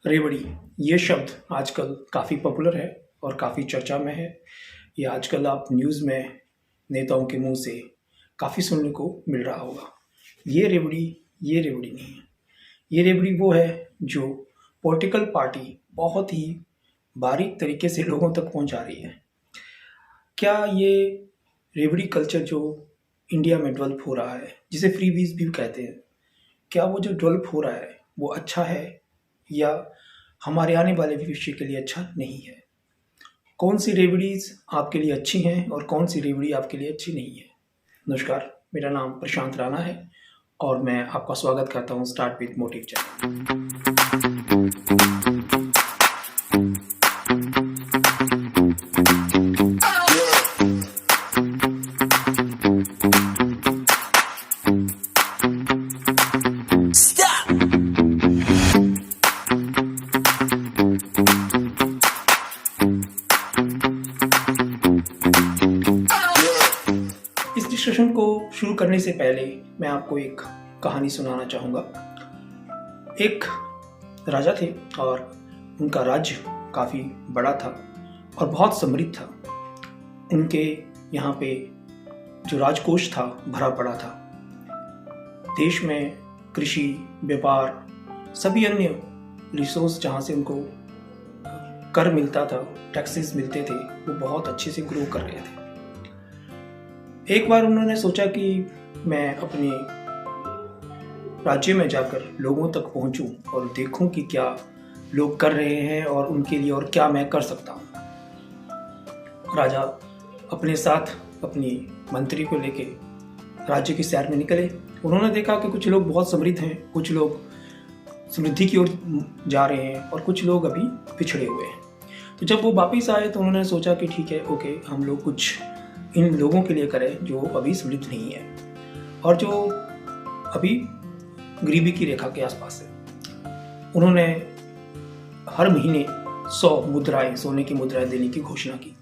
रेवड़ी ये शब्द आजकल काफ़ी पॉपुलर है और काफ़ी चर्चा में है। ये आजकल आप न्यूज़ में नेताओं के मुंह से काफ़ी सुनने को मिल रहा होगा। ये रेवड़ी नहीं है। ये रेवड़ी वो है जो पॉलिटिकल पार्टी बहुत ही बारीक तरीके से लोगों तक पहुंचा रही है। क्या ये रेवड़ी कल्चर जो इंडिया में डेवलप हो रहा है, जिसे फ्रीबीज भी कहते हैं, क्या वो जो डेवलप हो रहा है वो अच्छा है या हमारे आने वाले भविष्य के लिए अच्छा नहीं है? कौन सी रेवड़ीज आपके लिए अच्छी हैं और कौन सी रेवड़ी आपके लिए अच्छी नहीं है? नमस्कार, मेरा नाम प्रशांत राणा है और मैं आपका स्वागत करता हूँ स्टार्ट विद मोटिव चैनल। इस डिस्कशन को शुरू करने से पहले मैं आपको एक कहानी सुनाना चाहूँगा। एक राजा थे और उनका राज्य काफ़ी बड़ा था और बहुत समृद्ध था। उनके यहाँ पे जो राजकोष था भरा पड़ा था। देश में कृषि, व्यापार, सभी अन्य रिसोर्स जहाँ से उनको कर मिलता था, टैक्सेस मिलते थे, वो बहुत अच्छे से ग्रो कर रहे थे। एक बार उन्होंने सोचा कि मैं अपने राज्य में जाकर लोगों तक पहुंचूं और देखूं कि क्या लोग कर रहे हैं और उनके लिए और क्या मैं कर सकता हूं। राजा अपने साथ अपनी मंत्री को लेके राज्य की सैर में निकले। उन्होंने देखा कि कुछ लोग बहुत समृद्ध हैं, कुछ लोग समृद्धि की ओर जा रहे हैं और कुछ लोग अभी पिछड़े हुए हैं। तो जब वो वापिस आए तो उन्होंने सोचा कि ठीक है, ओके, हम लोग कुछ इन लोगों के लिए करें जो अभी समृद्ध नहीं है और जो अभी गरीबी की रेखा के आसपास है। उन्होंने हर महीने 100 मुद्राएं, सोने की मुद्राएं देने की घोषणा की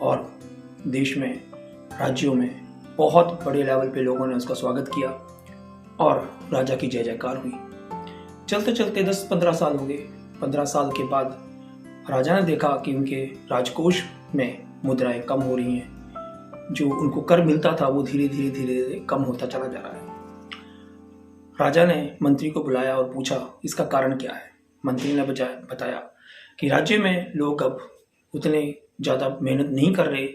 और देश में, राज्यों में बहुत बड़े लेवल पे लोगों ने उसका स्वागत किया और राजा की जय जयकार हुई। चलते चलते 10-15 साल हो गए। 15 साल के बाद राजा ने देखा कि उनके राजकोष में मुद्राएं कम हो रही हैं। जो उनको कर मिलता था वो धीरे धीरे कम होता चला जा रहा है। राजा ने मंत्री को बुलाया और पूछा इसका कारण क्या है। मंत्री ने बताया कि राज्य में लोग अब उतने ज़्यादा मेहनत नहीं कर रहे,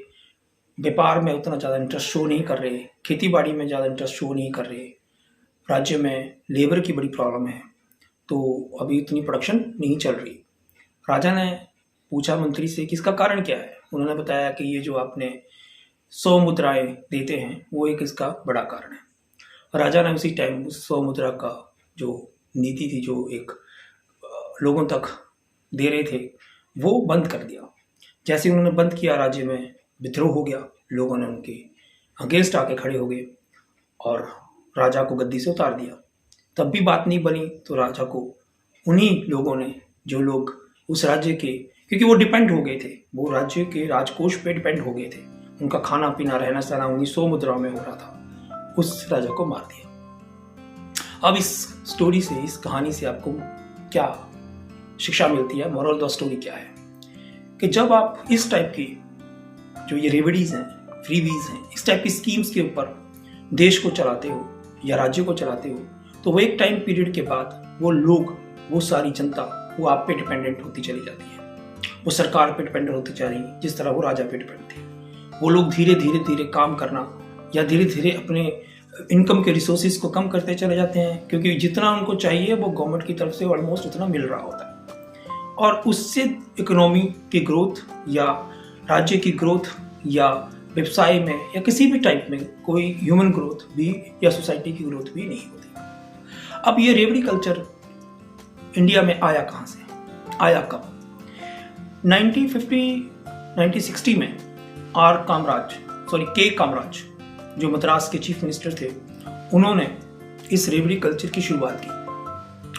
व्यापार में उतना ज़्यादा इंटरेस्ट शो नहीं कर रहे, खेती बाड़ी में ज़्यादा इंटरेस्ट शो नहीं कर रहे, राज्य में लेबर की बड़ी प्रॉब्लम है, तो अभी इतनी प्रोडक्शन नहीं चल रही। राजा ने पूछा मंत्री से कि इसका कारण क्या है। उन्होंने बताया कि ये जो आपने 100 मुद्राएं देते हैं वो एक इसका बड़ा कारण है। राजा ने उसी टाइम उस 100 मुद्रा का जो नीति थी, जो एक लोगों तक दे रहे थे, वो बंद कर दिया। जैसे उन्होंने बंद किया, राज्य में विद्रोह हो गया। लोगों ने उनके अगेंस्ट आके खड़े हो गए और राजा को गद्दी से उतार दिया। तब भी बात नहीं बनी तो राजा को उन्हीं लोगों ने, जो लोग उस राज्य के, क्योंकि वो डिपेंड हो गए थे, वो राज्य के राजकोष पे डिपेंड हो गए थे, उनका खाना पीना रहना सहना उन्हीं 100 मुद्राओं में हो रहा था, उस राजा को मार दिया। अब इस स्टोरी से, इस कहानी से आपको क्या शिक्षा मिलती है? मोरल ऑफ द स्टोरी क्या है कि जब आप इस टाइप की जो ये रेवड़ीज हैं, फ्रीबीज हैं, इस टाइप की स्कीम्स के ऊपर देश को चलाते हो या राज्य को चलाते हो, तो वो एक टाइम पीरियड के बाद वो लोग, वो सारी जनता, वो आप पे डिपेंडेंट होती चली जाती है। वो सरकार पे डिपेंडेंट होती जा रही है जिस तरह वो राजा पे डिपेंडेंट थे। वो लोग धीरे धीरे काम करना या धीरे धीरे अपने इनकम के रिसोर्सेज को कम करते चले जाते हैं, क्योंकि जितना उनको चाहिए वो गवर्नमेंट की तरफ से ऑलमोस्ट उतना मिल रहा होता है और उससे इकोनॉमी की ग्रोथ या राज्य की ग्रोथ या व्यवसाय में या किसी भी टाइप में कोई ह्यूमन ग्रोथ भी या सोसाइटी की ग्रोथ भी नहीं होती। अब ये रेवड़ी कल्चर इंडिया में आया कहाँ से, आया कब? 1960 में के कामराज, जो मद्रास के चीफ मिनिस्टर थे, उन्होंने इस रेवड़ी कल्चर की शुरुआत की।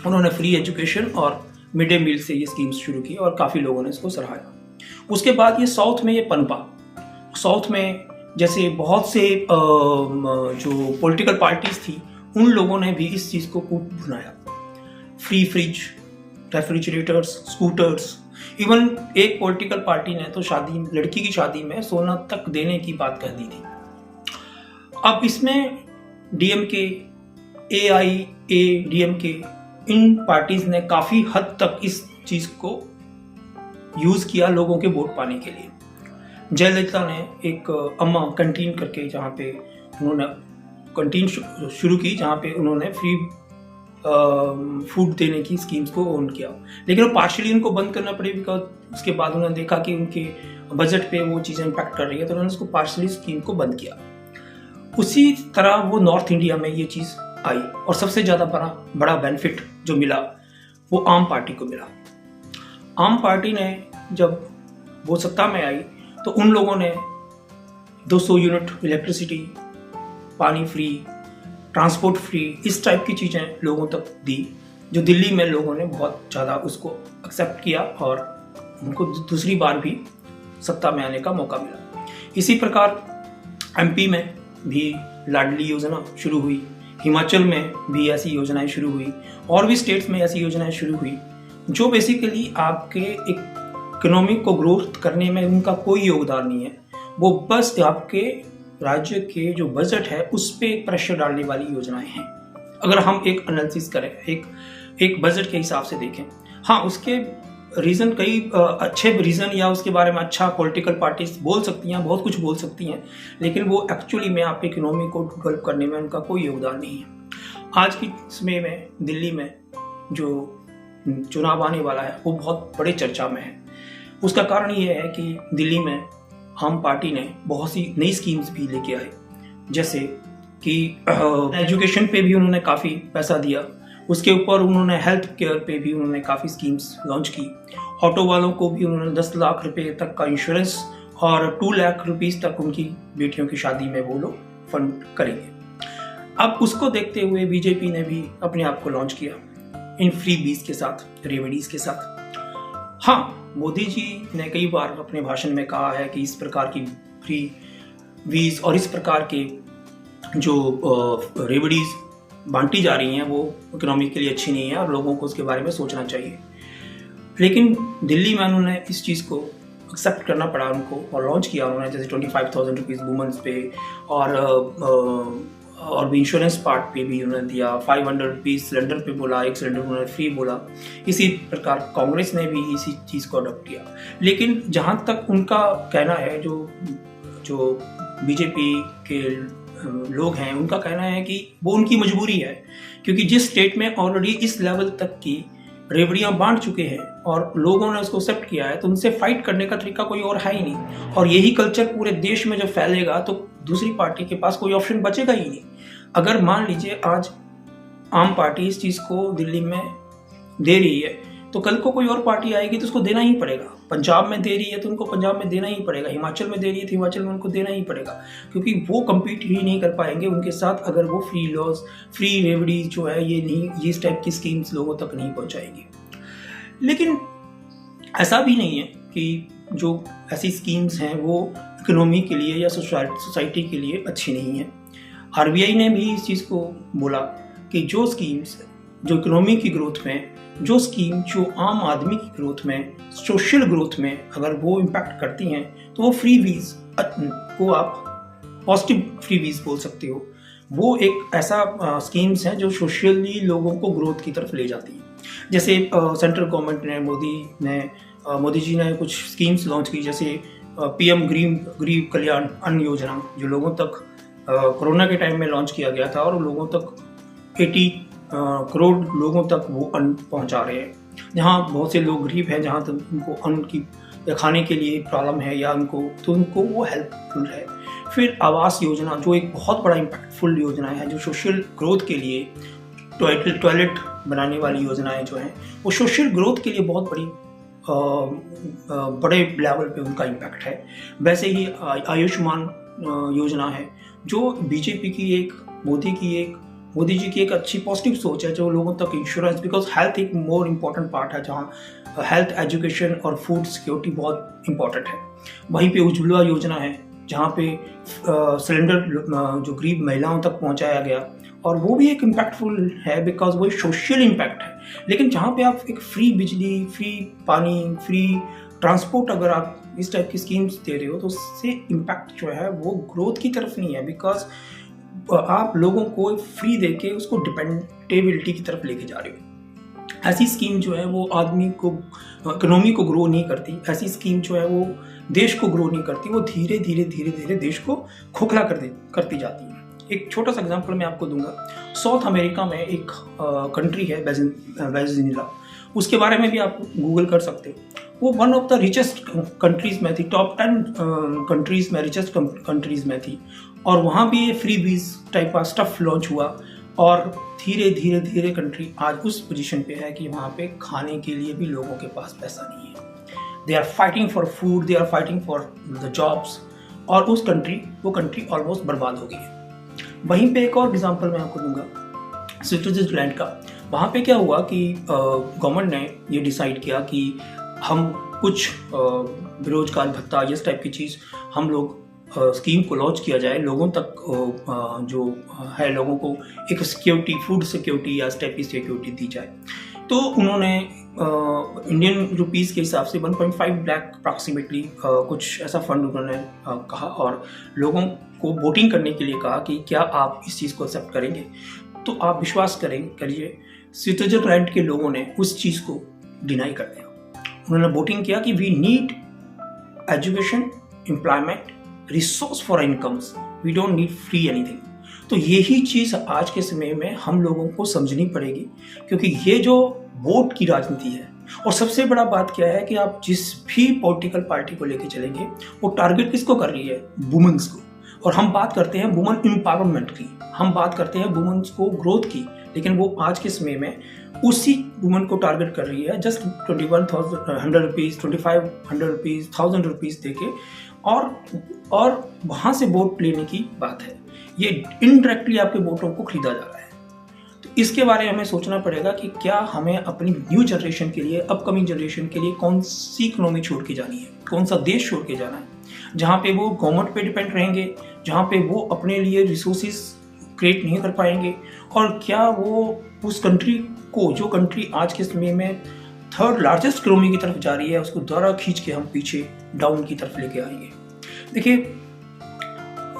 उन्होंने फ्री एजुकेशन और मिड डे मील से ये स्कीम्स शुरू की और काफ़ी लोगों ने इसको सराहा। उसके बाद ये साउथ में ये पनपा। साउथ में जैसे बहुत से जो पॉलिटिकल पार्टीज थी, उन लोगों ने भी इस चीज़ को खूब भुनाया। Free fridge, refrigerators, scooters, even एक पॉलिटिकल पार्टी ने तो लड़की की शादी में सोना तक देने की बात कह दी थी। अब इसमें डीएमके, एआईएडीएमके, इन पार्टीज ने काफी हद तक इस चीज को यूज किया लोगों के वोट पाने के लिए। जयललिता ने एक अम्मा कैंटीन करके, जहाँ पे उन्होंने कैंटीन शुरू की, जहाँ पे उन्होंने फ्री फूड देने की स्कीम्स को ऑन किया, लेकिन वो पार्शियली उनको बंद करना पड़ी, बिकॉज उसके बाद उन्होंने देखा कि उनके बजट पे वो चीज़ें इम्पैक्ट कर रही है, तो उन्होंने उसको पार्शियली स्कीम को बंद किया। उसी तरह वो नॉर्थ इंडिया में ये चीज़ आई, और सबसे ज़्यादा बड़ा बेनिफिट जो मिला वो आम पार्टी को मिला। आम पार्टी ने जब वो सत्ता में आई तो उन लोगों ने 200 यूनिट इलेक्ट्रिसिटी, पानी फ्री, ट्रांसपोर्ट फ्री, इस टाइप की चीज़ें लोगों तक दी, जो दिल्ली में लोगों ने बहुत ज़्यादा उसको एक्सेप्ट किया और उनको दूसरी बार भी सत्ता में आने का मौका मिला। इसी प्रकार एमपी में भी लाडली योजना शुरू हुई, हिमाचल में भी ऐसी योजनाएं शुरू हुई, और भी स्टेट्स में ऐसी योजनाएं शुरू हुई, जो बेसिकली आपके इकोनॉमिक को ग्रोथ करने में उनका कोई योगदान नहीं है, वो बस आपके राज्य के जो बजट है उस पे प्रेशर डालने वाली योजनाएं हैं। अगर हम एक एनालिसिस करें, एक बजट के हिसाब से देखें, हाँ उसके रीज़न कई अच्छे रीज़न या उसके बारे में अच्छा पॉलिटिकल पार्टीज बोल सकती हैं, बहुत कुछ बोल सकती हैं, लेकिन वो एक्चुअली में आपके इकोनॉमी को डेवलप करने में उनका कोई योगदान नहीं है। आज की समय में दिल्ली में जो चुनाव आने वाला है वो बहुत बड़े चर्चा में है। उसका कारण ये है कि दिल्ली में आम पार्टी ने बहुत सी नई स्कीम्स भी लेके आए, जैसे कि एजुकेशन पे भी उन्होंने काफ़ी पैसा दिया, उसके ऊपर उन्होंने हेल्थ केयर पे भी उन्होंने काफ़ी स्कीम्स लॉन्च की, ऑटो वालों को भी उन्होंने 10 लाख रुपए तक का इंश्योरेंस और 2 लाख रुपीज़ तक उनकी बेटियों की शादी में वो लोग फंड करेंगे। अब उसको देखते हुए बीजेपी ने भी अपने आप को लॉन्च किया इन फ्री बीज के साथ, रेमेडीज के साथ। हाँ, मोदी जी ने कई बार अपने भाषण में कहा है कि इस प्रकार की फ्री वीज और इस प्रकार के जो रेमेडीज बांटी जा रही हैं वो इकोनॉमी के लिए अच्छी नहीं है और लोगों को उसके बारे में सोचना चाहिए। लेकिन दिल्ली में उन्होंने इस चीज़ को एक्सेप्ट करना पड़ा उनको और लॉन्च किया उन्होंने, जैसे 25,000 रुपीज़ वुमेंस पे और भी इंश्योरेंस पार्ट पे भी उन्होंने दिया, 500 रुपीज़ सिलेंडर पे बोला, एक सिलेंडर उन्होंने फ्री बोला। इसी प्रकार कांग्रेस ने भी इसी चीज़ को अडॉप्ट किया। लेकिन जहाँ तक उनका कहना है, जो बीजेपी के लोग हैं उनका कहना है कि वो उनकी मजबूरी है, क्योंकि जिस स्टेट में ऑलरेडी इस लेवल तक की रेवड़ियाँ बांट चुके हैं और लोगों ने उसको एक्सेप्ट किया है, तो उनसे फाइट करने का तरीका कोई और है ही नहीं। और यही कल्चर पूरे देश में जब फैलेगा तो दूसरी पार्टी के पास कोई ऑप्शन बचेगा ही नहीं। अगर मान लीजिए आज आम पार्टी इस चीज़ को दिल्ली में दे रही है, तो कल को कोई और पार्टी आएगी तो उसको देना ही पड़ेगा। पंजाब में दे रही है तो उनको पंजाब में देना ही पड़ेगा, हिमाचल में दे रही है तो हिमाचल में उनको देना ही पड़ेगा, क्योंकि वो कम्पीट ही नहीं कर पाएंगे उनके साथ अगर वो फ्री लॉज, फ्री रेवड़ीज जो है ये इस टाइप की स्कीम्स लोगों तक नहीं पहुंचाएंगी। लेकिन ऐसा भी नहीं है कि जो ऐसी स्कीम्स हैं वो इकोनॉमी के लिए या सोसाइटी के लिए अच्छी नहीं है। आरबीआई ने भी इस चीज़ को बोला कि जो स्कीम्स जो इकोनॉमी की ग्रोथ में, जो स्कीम जो आम आदमी की ग्रोथ में, सोशल ग्रोथ में अगर वो इम्पैक्ट करती हैं तो वो फ्री वीज को आप पॉजिटिव फ्री वीज बोल सकते हो। वो एक ऐसा स्कीम्स हैं जो सोशली लोगों को ग्रोथ की तरफ ले जाती हैं। जैसे सेंट्रल गवर्नमेंट ने मोदी जी ने कुछ स्कीम्स लॉन्च की, जैसे पीएम गरीब कल्याण अन्न योजना, जो लोगों तक कोरोना के टाइम में लॉन्च किया गया था और लोगों तक 80 करोड़ लोगों तक वो अन्न पहुंचा रहे हैं। जहाँ बहुत से लोग गरीब हैं, जहाँ तक उनको अन्न की खाने के लिए प्रॉब्लम है या उनको वो हेल्पफुल है। फिर आवास योजना, जो एक बहुत बड़ा इम्पैक्टफुल योजना है, जो सोशल ग्रोथ के लिए टॉयलेट बनाने वाली योजनाएं जो हैं वो सोशल ग्रोथ के लिए बहुत बड़े लेवल पे उनका इम्पैक्ट है। वैसे ही आयुष्मान योजना है, जो बीजेपी की मोदी जी की एक अच्छी पॉजिटिव सोच है, जो लोगों तक इंश्योरेंस, बिकॉज हेल्थ एक मोर इम्पॉर्टेंट पार्ट है, जहाँ हेल्थ, एजुकेशन और फूड सिक्योरिटी बहुत इम्पॉर्टेंट है। वहीं पे उज्ज्वला योजना है, जहाँ पे सिलेंडर जो गरीब महिलाओं तक पहुँचाया गया और वो भी एक इम्पैक्टफुल है बिकॉज वो सोशल इम्पैक्ट है। लेकिन जहाँ पे आप एक फ्री बिजली, फ्री पानी, फ्री ट्रांसपोर्ट अगर आप इस टाइप की स्कीम्स दे रहे हो तो उससे इम्पैक्ट जो है वो ग्रोथ की तरफ नहीं है, बिकॉज आप लोगों को फ्री देके उसको डिपेंडेबिलिटी की तरफ लेके जा रहे हो। ऐसी स्कीम जो है वो आदमी को, इकोनॉमी को ग्रो नहीं करती। ऐसी स्कीम जो है वो देश को ग्रो नहीं करती, वो धीरे धीरे देश को खोखला करती जाती है। एक छोटा सा एग्जांपल मैं आपको दूंगा। साउथ अमेरिका में एक कंट्री है वेनेजुएला, उसके बारे में भी आप गूगल कर सकते हो। वो one of the richest countries में थी, टॉप 10 कंट्रीज में, रिचेस्ट कंट्रीज में थी। और वहाँ भी ये फ्री बीज टाइप का स्टफ लॉन्च हुआ और धीरे धीरे कंट्री आज उस पोजीशन पे है कि वहाँ पे खाने के लिए भी लोगों के पास पैसा नहीं है। They are fighting for food, they are fighting for the jobs, और वो कंट्री ऑलमोस्ट बर्बाद हो गई है। वहीं पे एक और एग्जांपल मैं आपको दूंगा स्विट्जरलैंड का। वहाँ पे क्या हुआ कि गवर्नमेंट ने ये डिसाइड किया कि हम कुछ बेरोजगार भत्ता इस टाइप की चीज़ हम लोग स्कीम को लॉन्च किया जाए, लोगों तक जो है लोगों को एक सिक्योरिटी, फूड सिक्योरिटी या इस टाइप की सिक्योरिटी दी जाए। तो उन्होंने इंडियन रुपीस के हिसाब से 1.5 लाख अप्रॉक्सीमेटली कुछ ऐसा फंड उन्होंने कहा और लोगों को वोटिंग करने के लिए कहा कि क्या आप इस चीज़ को एक्सेप्ट करेंगे। तो आप विश्वास करिए स्विट्जरलैंड के लोगों ने उस चीज़ को डिनाई कर दिया। उन्होंने वोटिंग किया कि we need education, employment, resource for incomes, we don't need free anything. तो यही चीज़ आज के समय में हम लोगों को समझनी पड़ेगी, क्योंकि ये जो वोट की राजनीति है, और सबसे बड़ा बात क्या है कि आप जिस भी पॉलिटिकल पार्टी को लेके चलेंगे वो टारगेट किसको कर रही है? वुमेन्स को। और हम बात करते हैं वुमेन एम्पावरमेंट की, हम बात करते हैं वुमेन्स को ग्रोथ की, लेकिन वो आज के समय में उसी वुमेन को टारगेट कर रही है जस्ट 2100 रुपीज़, 2500 रुपीज़, 1000 रुपीज़ देके, और वहाँ से वोट लेने की बात है। ये इनडायरेक्टली आपके वोटों को खरीदा जा रहा है। तो इसके बारे में हमें सोचना पड़ेगा कि क्या हमें अपनी न्यू जनरेशन के लिए, अपकमिंग जनरेशन के लिए कौन सी इकोनॉमी छोड़ के जानी है, कौन सा देश छोड़ के जाना है, जहाँ पे वो गवर्नमेंट पे डिपेंड रहेंगे, जहाँ पे वो अपने लिए रिसोर्सेज क्रिएट नहीं कर पाएंगे, और क्या वो उस कंट्री को, जो कंट्री आज के समय में 3rd लार्जेस्ट इकोनॉमी की तरफ जा रही है, उसको द्वारा खींच के हम पीछे डाउन की तरफ लेके आएंगे। देखिए,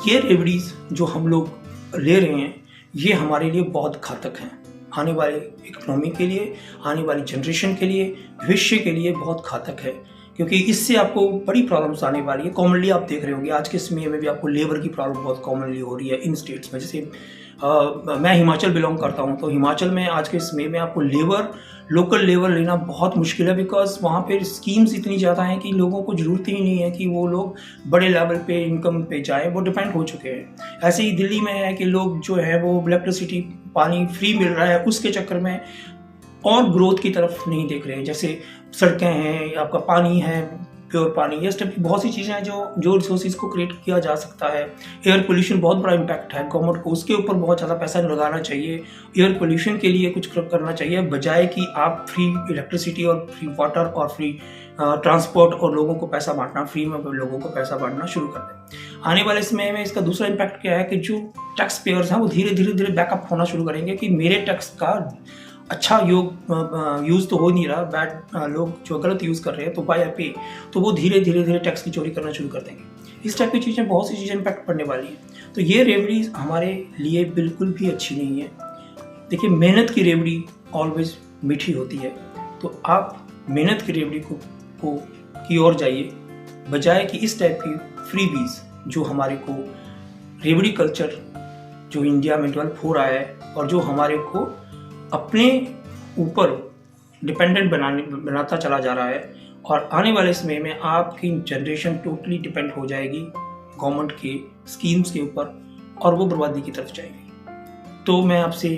ये रेवड़ीज जो हम लोग ले रहे हैं ये हमारे लिए बहुत घातक हैं। आने वाले इकोनॉमी के लिए, आने वाली जनरेशन के लिए, भविष्य के लिए बहुत घातक है, क्योंकि इससे आपको बड़ी प्रॉब्लम्स आने वाली है। कॉमनली आप देख रहे होंगे आज के समय में भी आपको लेबर की प्रॉब्लम बहुत कॉमनली हो रही है इन स्टेट्स में। जैसे मैं हिमाचल बिलोंग करता हूँ, तो हिमाचल में आज के समय में आपको लोकल लेबर लेना बहुत मुश्किल है, बिकॉज वहाँ पे स्कीम्स इतनी ज़्यादा हैं कि लोगों को ज़रूरत ही नहीं है कि वो लोग बड़े लेवल पे इनकम पे जाए, वो डिपेंड हो चुके हैं। ऐसे ही दिल्ली में है कि लोग जो है वो इलेक्ट्रिसिटी, पानी फ्री मिल रहा है, उसके चक्कर में और ग्रोथ की तरफ नहीं देख रहे हैं। जैसे सड़कें हैं, आपका पानी है, प्योर पानी, ये स्टेप की बहुत सी चीज़ें हैं जो रिसोर्सेज को क्रिएट किया जा सकता है। एयर पोल्यूशन बहुत बड़ा इम्पैक्ट है, गवर्नमेंट को उसके ऊपर बहुत ज़्यादा पैसा लगाना चाहिए, एयर पोल्यूशन के लिए कुछ करना चाहिए, बजाय कि आप फ्री इलेक्ट्रिसिटी और फ्री वाटर और फ्री ट्रांसपोर्ट और लोगों को पैसा बांटना, फ्री में लोगों को पैसा बांटना शुरू कर दें। आने वाले समय में इसका दूसरा इम्पैक्ट क्या है कि जो टैक्स पेयर्स हैं वो धीरे धीरे बैकअप होना शुरू करेंगे कि मेरे टैक्स का अच्छा यूज़ तो हो नहीं रहा, बैड लोग जो गलत यूज़ कर रहे हैं, तो बाय पे, तो वो धीरे धीरे टैक्स की चोरी करना शुरू कर देंगे। इस टाइप की चीज़ें, बहुत सी चीज़ें इम्पैक्ट पड़ने वाली हैं। तो ये रेवड़ी हमारे लिए बिल्कुल भी अच्छी नहीं है। देखिए, मेहनत की रेवड़ी ऑलवेज मीठी होती है, तो आप मेहनत की रेवड़ी की ओर जाइए, बजाय कि इस टाइप की फ्री बीज जो हमारे को रेवड़ी कल्चर जो इंडिया में डेवलप हो रहा है और जो हमारे को अपने ऊपर डिपेंडेंट बनाता चला जा रहा है, और आने वाले समय में आपकी जनरेशन टोटली डिपेंड हो जाएगी गवर्नमेंट के स्कीम्स के ऊपर, और वो बर्बादी की तरफ जाएगी। तो मैं आपसे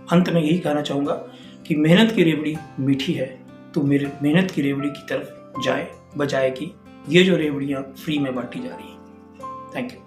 अंत में यही कहना चाहूँगा कि मेहनत की रेवड़ी मीठी है, तो मेरे मेहनत की रेवड़ी की तरफ जाए, बजाय कि ये जो रेवड़ियाँ फ्री में बांटी जा रही हैं। Thank you.